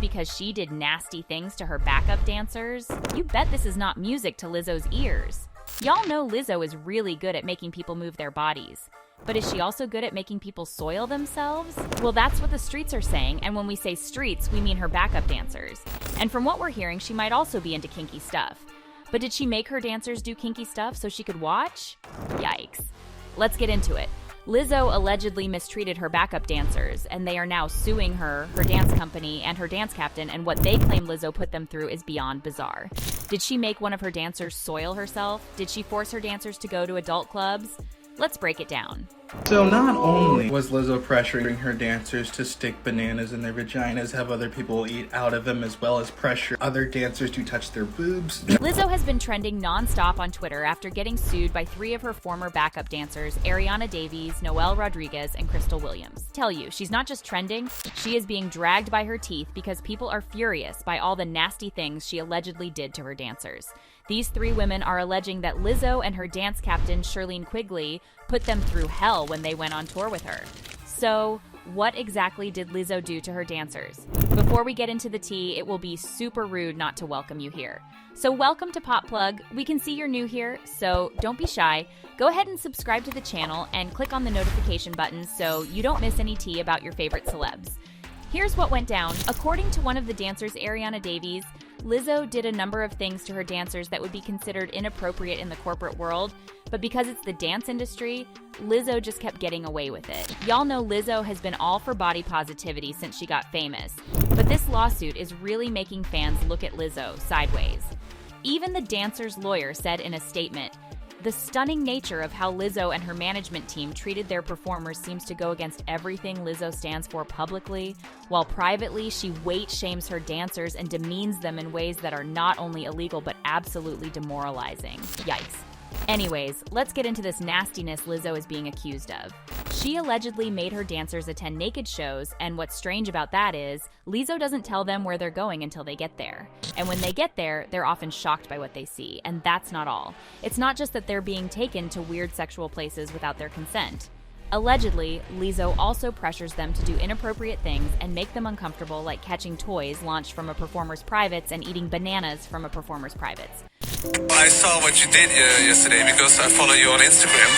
sued because she did nasty things to her backup dancers? You bet this is not music to Lizzo's ears. Y'all know Lizzo is really good at making people move their bodies. But is she also good at making people soil themselves? Well, that's what the streets are saying, and when we say streets, we mean her backup dancers. And from what we're hearing, she might also be into kinky stuff. But did she make her dancers do kinky stuff so she could watch? Yikes. Let's get into it. Lizzo allegedly mistreated her backup dancers, and they are now suing her dance company, and her dance captain, and what they claim Lizzo put them through is beyond bizarre. Did she make one of her dancers soil herself? Did she force her dancers to go to adult clubs? Let's break it down. So not only was Lizzo pressuring her dancers to stick bananas in their vaginas, have other people eat out of them, as well as pressure other dancers to touch their boobs. Lizzo has been trending non-stop on Twitter after getting sued by 3 of her former backup dancers, Ariana Davies, Noelle Rodriguez, and Crystal Williams. Tell you, she's not just trending, she is being dragged by her teeth because people are furious by all the nasty things she allegedly did to her dancers. These 3 women are alleging that Lizzo and her dance captain, Shirlene Quigley, put them through hell when they went on tour with her. So, what exactly did Lizzo do to her dancers? Before we get into the tea, it will be super rude not to welcome you here. So welcome to PopPlug. We can see you're new here, so don't be shy. Go ahead and subscribe to the channel and click on the notification button so you don't miss any tea about your favorite celebs. Here's what went down. According to one of the dancers, Ariana Davies, Lizzo did a number of things to her dancers that would be considered inappropriate in the corporate world, but because it's the dance industry, Lizzo just kept getting away with it. Y'all know Lizzo has been all for body positivity since she got famous, but this lawsuit is really making fans look at Lizzo sideways. Even the dancer's lawyer said in a statement, "The stunning nature of how Lizzo and her management team treated their performers seems to go against everything Lizzo stands for publicly, while privately she weight shames her dancers and demeans them in ways that are not only illegal but absolutely demoralizing." Yikes. Anyways, let's get into this nastiness Lizzo is being accused of. She allegedly made her dancers attend naked shows, and what's strange about that is, Lizzo doesn't tell them where they're going until they get there. And when they get there, they're often shocked by what they see, and that's not all. It's not just that they're being taken to weird sexual places without their consent. Allegedly, Lizzo also pressures them to do inappropriate things and make them uncomfortable, like catching toys launched from a performer's privates and eating bananas from a performer's privates. I saw what you did yesterday because I follow you on Instagram,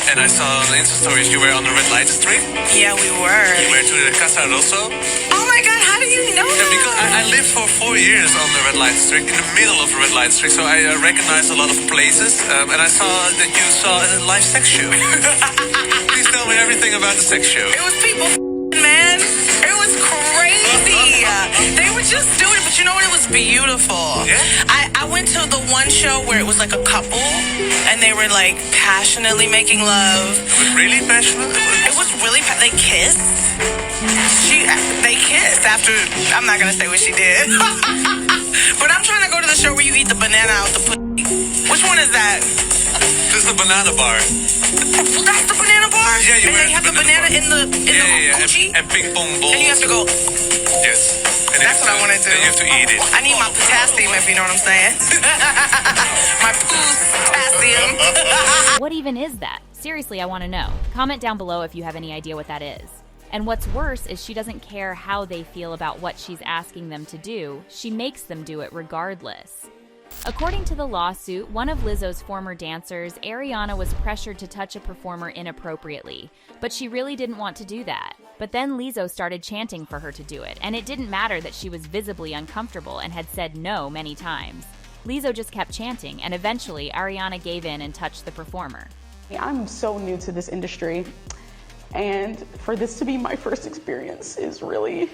and I saw on the Insta stories you were on the red light street. Yeah, we were. You were to the Casa Rosso. Oh my God, how do you know that? Because I lived for 4 years on the red light street, in the middle of the red light street, so I recognize a lot of places, and I saw that you saw a live sex show. Please tell me everything about the sex show. It was people, man. It was crazy. They were just doing it, but you know what? It was beautiful. Yeah? I went to the one show where it was like a couple, and they were like passionately making love. It was really passionate? It was really, they kissed. They kissed after, I'm not going to say what she did. But I'm trying to go to the show where you eat the banana out the pussy. Which one is that? This is the banana bar. That's the banana bar? Yeah, you and they have the banana in the coochie? And ping pong balls. And you have to go, yes. And that's what I want to do. And you have to eat it. I need my potassium, if you know what I'm saying. My potassium. What even is that? Seriously, I want to know. Comment down below if you have any idea what that is. And what's worse is she doesn't care how they feel about what she's asking them to do. She makes them do it regardless. According to the lawsuit, one of Lizzo's former dancers, Ariana, was pressured to touch a performer inappropriately, but she really didn't want to do that. But then Lizzo started chanting for her to do it, and it didn't matter that she was visibly uncomfortable and had said no many times. Lizzo just kept chanting, and eventually Ariana gave in and touched the performer. I'm so new to this industry, and for this to be my first experience is really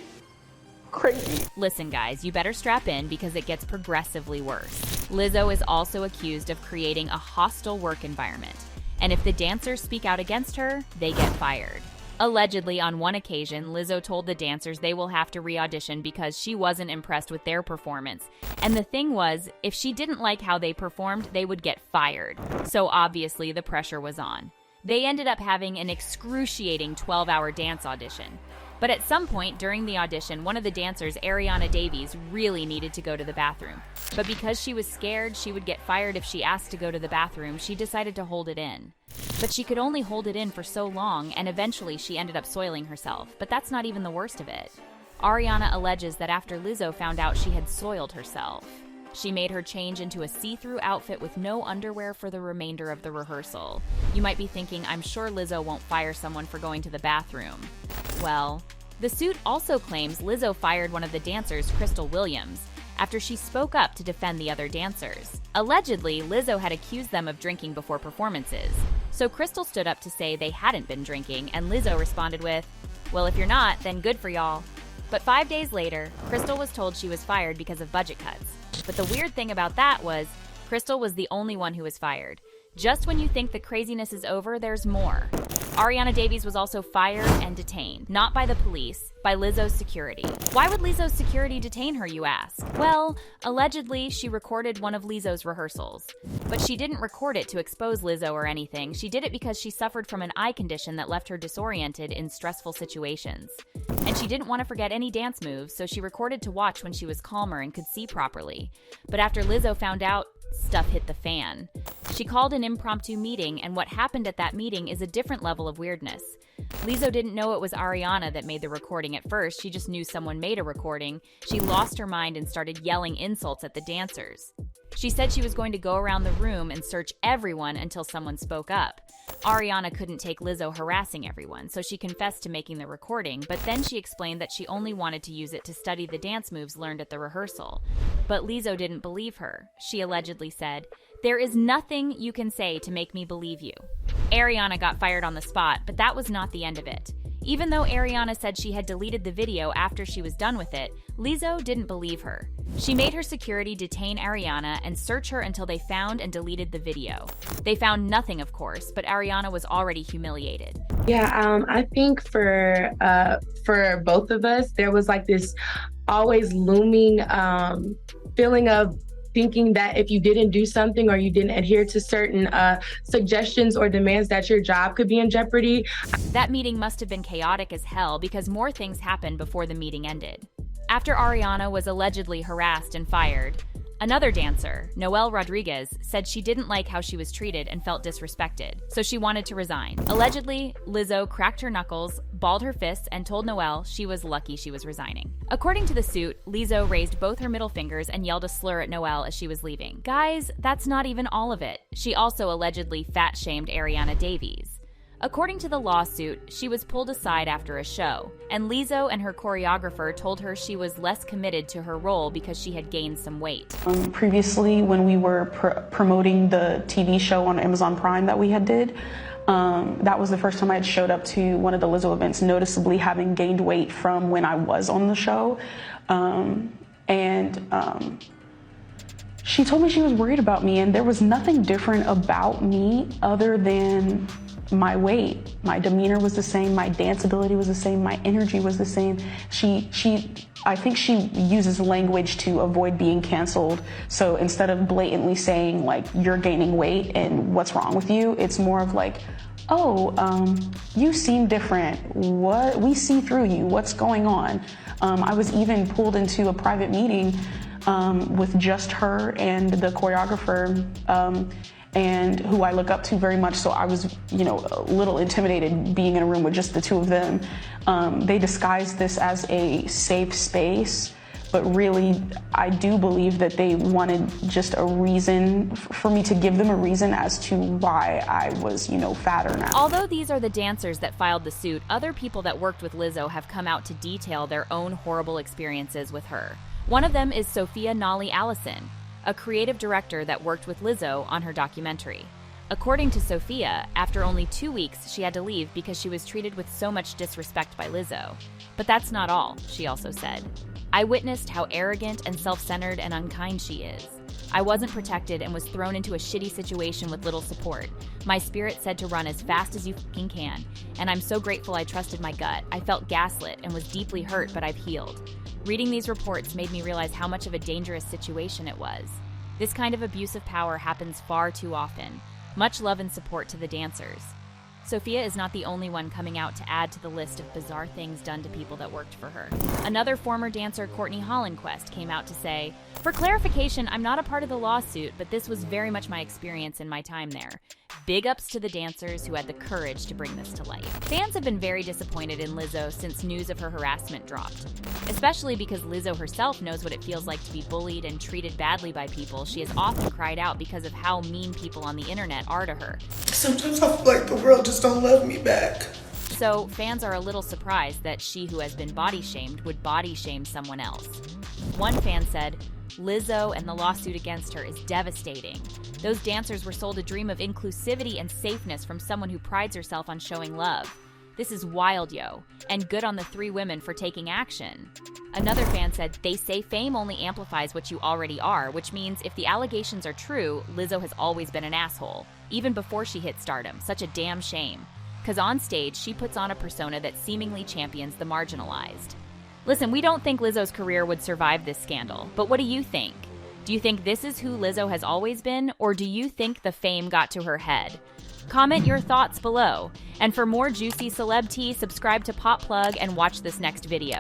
crazy. Listen guys, you better strap in because it gets progressively worse. Lizzo is also accused of creating a hostile work environment, and if the dancers speak out against her, they get fired. Allegedly, on one occasion, Lizzo told the dancers they will have to re-audition because she wasn't impressed with their performance. And the thing was, if she didn't like how they performed, they would get fired. So obviously, the pressure was on. They ended up having an excruciating 12-hour dance audition. But at some point during the audition, one of the dancers, Ariana Davies, really needed to go to the bathroom. But because she was scared she would get fired if she asked to go to the bathroom, she decided to hold it in. But she could only hold it in for so long, and eventually she ended up soiling herself. But that's not even the worst of it. Ariana alleges that after Lizzo found out she had soiled herself, she made her change into a see-through outfit with no underwear for the remainder of the rehearsal. You might be thinking, I'm sure Lizzo won't fire someone for going to the bathroom. Well, the suit also claims Lizzo fired one of the dancers, Crystal Williams, after she spoke up to defend the other dancers. Allegedly, Lizzo had accused them of drinking before performances. So Crystal stood up to say they hadn't been drinking, and Lizzo responded with, "Well, if you're not, then good for y'all." But 5 days later, Crystal was told she was fired because of budget cuts. But the weird thing about that was, Crystal was the only one who was fired. Just when you think the craziness is over, there's more. Ariana Davies was also fired and detained, not by the police, by Lizzo's security. Why would Lizzo's security detain her, you ask? Well, allegedly, she recorded one of Lizzo's rehearsals. But she didn't record it to expose Lizzo or anything. She did it because she suffered from an eye condition that left her disoriented in stressful situations. And she didn't want to forget any dance moves, so she recorded to watch when she was calmer and could see properly. But after Lizzo found out, stuff hit the fan. She called an impromptu meeting, and what happened at that meeting is a different level of weirdness. Lizzo didn't know it was Ariana that made the recording at first. She just knew someone made a recording. She lost her mind and started yelling insults at the dancers. She said she was going to go around the room and search everyone until someone spoke up. Ariana couldn't take Lizzo harassing everyone, so she confessed to making the recording, but then she explained that she only wanted to use it to study the dance moves learned at the rehearsal. But Lizzo didn't believe her. She allegedly said, "There is nothing you can say to make me believe you." Ariana got fired on the spot, but that was not the end of it. Even though Ariana said she had deleted the video after she was done with it, Lizzo didn't believe her. She made her security detain Ariana and search her until they found and deleted the video. They found nothing, of course, but Ariana was already humiliated. Yeah, I think for both of us, there was like this always looming feeling of thinking that if you didn't do something or you didn't adhere to certain suggestions or demands, that your job could be in jeopardy. That meeting must have been chaotic as hell because more things happened before the meeting ended. After Ariana was allegedly harassed and fired, another dancer, Noelle Rodriguez, said she didn't like how she was treated and felt disrespected, so she wanted to resign. Allegedly, Lizzo cracked her knuckles, balled her fists, and told Noelle she was lucky she was resigning. According to the suit, Lizzo raised both her middle fingers and yelled a slur at Noelle as she was leaving. Guys, that's not even all of it. She also allegedly fat-shamed Ariana Davies. According to the lawsuit, she was pulled aside after a show, and Lizzo and her choreographer told her she was less committed to her role because she had gained some weight. Previously, when we were promoting the TV show on Amazon Prime that we had did, that was the first time I had showed up to one of the Lizzo events, noticeably having gained weight from when I was on the show. She told me she was worried about me, and there was nothing different about me other than my weight. My demeanor was the same, my dance ability was the same, my energy was the same. I think she uses language to avoid being canceled. So instead of blatantly saying like, you're gaining weight and what's wrong with you, it's more of like, oh, you seem different. What? We see through you. What's going on? I was even pulled into a private meeting with just her and the choreographer, and who I look up to very much. So I was, a little intimidated being in a room with just the two of them. They disguised this as a safe space, but really, I do believe that they wanted just a reason for me to give them a reason as to why I was, fatter now. Although these are the dancers that filed the suit, other people that worked with Lizzo have come out to detail their own horrible experiences with her. One of them is Sophia Nolly Allison, a creative director that worked with Lizzo on her documentary. According to Sophia, after only 2 weeks, she had to leave because she was treated with so much disrespect by Lizzo. But that's not all, she also said. I witnessed how arrogant and self-centered and unkind she is. I wasn't protected and was thrown into a shitty situation with little support. My spirit said to run as fast as you fucking can, and I'm so grateful I trusted my gut. I felt gaslit and was deeply hurt, but I've healed. Reading these reports made me realize how much of a dangerous situation it was. This kind of abuse of power happens far too often. Much love and support to the dancers. Sophia is not the only one coming out to add to the list of bizarre things done to people that worked for her. Another former dancer, Courtney Hollenquest, came out to say, "For clarification, I'm not a part of the lawsuit, but this was very much my experience in my time there. Big ups to the dancers who had the courage to bring this to light. Fans have been very disappointed in Lizzo since news of her harassment dropped, especially because Lizzo herself knows what it feels like to be bullied and treated badly by people. She has often cried out because of how mean people on the internet are to her. Sometimes I feel like the world just don't love me back. So fans are a little surprised that she who has been body shamed would body shame someone else. One fan said, "Lizzo and the lawsuit against her is devastating. Those dancers were sold a dream of inclusivity and safeness from someone who prides herself on showing love. This is wild, yo, and good on the 3 women for taking action." Another fan said, "They say fame only amplifies what you already are, which means if the allegations are true, Lizzo has always been an asshole, even before she hit stardom. Such a damn shame. Because on stage, she puts on a persona that seemingly champions the marginalized." Listen, we don't think Lizzo's career would survive this scandal, but what do you think? Do you think this is who Lizzo has always been, or do you think the fame got to her head? Comment your thoughts below. And for more juicy celeb tea, subscribe to PopPlug and watch this next video.